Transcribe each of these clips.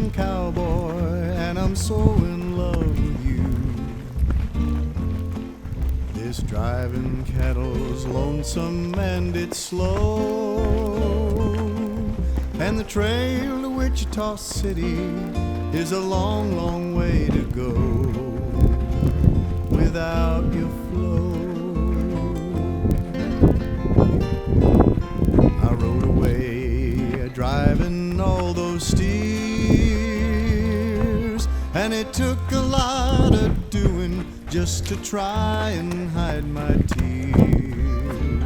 young cowboy, and I'm so in love with you. This driving cattle's lonesome and it's slow, and the trail to Wichita City is a long, long way to go without your flow. I rode away driving all those steers, and it took a lot of doing just to try and hide my tears.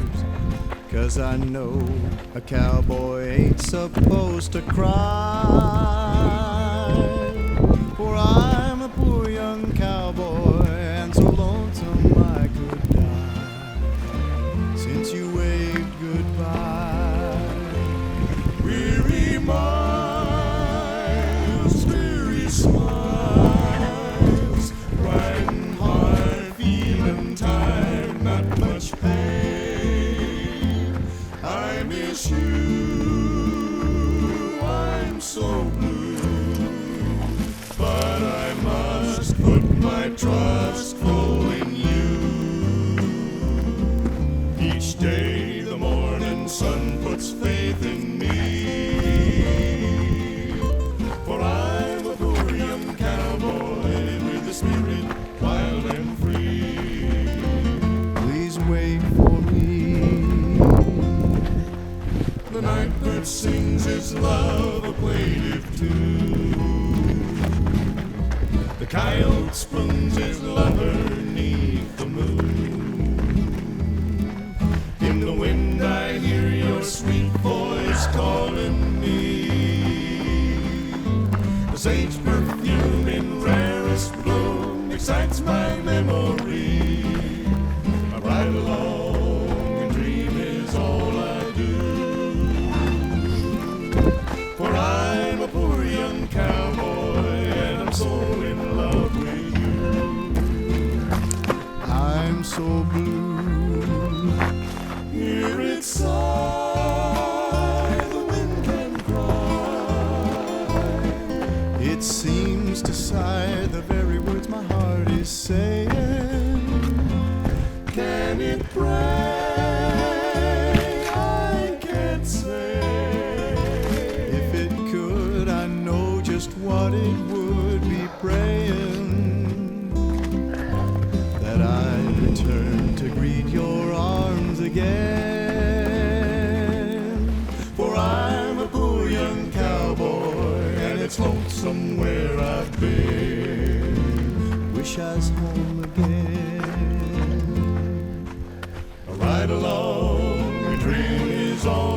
'Cause I know a cowboy ain't supposed to cry, for I'm a poor young cowboy and so lonesome I could die since you waved goodbye. Weary miles, weary smiles, riding hard, feeling tired, not much pain. I miss you, I'm so blue, but I must put my trust full in you. Each day the morning sun puts faith in me, for I'm a poor young cowboy with a spirit wild and free. Please wait for me. The night bird sings his love a plaintive tune. The coyote spoons his lover 'neath the moon. In the wind I hear your sweet voice calling me. The sage perfume in rarest bloom excites my memory. I ride along and dream is all I do, for I'm a poor young cowboy and I'm so in love with you. I'm so blue. Hear it sigh, the wind can cry. It seems to sigh the very words my heart is saying. Can it pray? I can't say. If it could, I know just what it would be praying. That I'd return to greet your arms again. For I'm a poor young cowboy and it's lonesome where I've been. Wish I was home again. I ride along, my dream is all